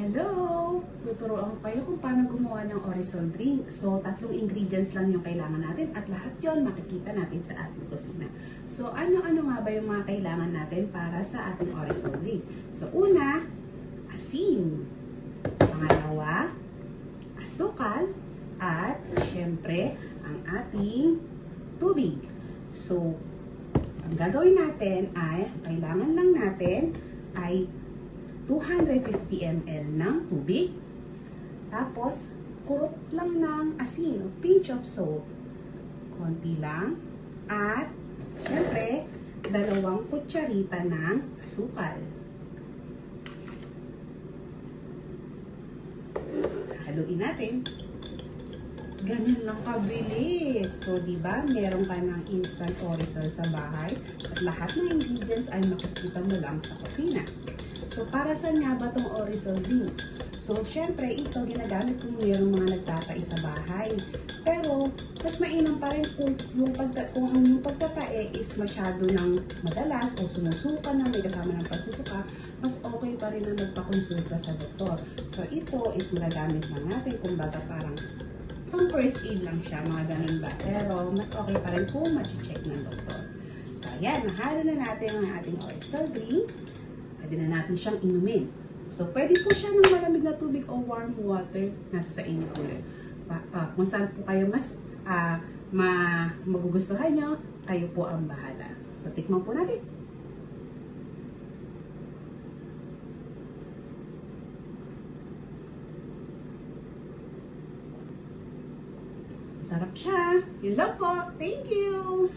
Hello! Tuturuan ko kayo kung paano gumawa ng Orisol drink. So, 3 ingredients lang yung kailangan natin at lahat yon makikita natin sa ating kusina. So, ano-ano nga ba yung mga kailangan natin para sa ating Orisol drink? So, una, asin. Pangalawa, asukal. At, syempre, ang ating tubig. So, ang gagawin natin ay, kailangan lang natin ay 250 ml ng tubig. Tapos, kurot lang ng asin, pinch of salt. Konti lang. At, syempre, 2 kutsarita ng asukal. Haluin natin. Ganyan lang kabilis. So, di ba, meron ka ng instant Orisol sa bahay at lahat ng ingredients ay makikita mo lang sa kusina. So, para saan nga ba itong Orisol drinks? So, syempre, ito ginagamit kung mayroong mga nagtatai sa bahay. Pero, mas mainam pa rin kung yung pagtatae is masyado ng madalas o sumusuka na may kasama ng pagsusuka, mas okay pa rin na magpakonsulta sa doktor. So, ito is magagamit lang natin, kumbaga parang pang first aid lang siya, mga ganun ba. Pero, mas okay pa rin kung ma-check ng doktor. So, ayan, nahalo na natin ang ating Orisol drink. Pwede na natin siyang inumin. So, pwede po siya ng malamig na tubig o warm water. Nasa sa inyo po yun. Kung saan po kayo mas magugustuhan nyo, kayo po ang bahala. So, tikman po natin. Sarap siya. Yun lang po. Thank you!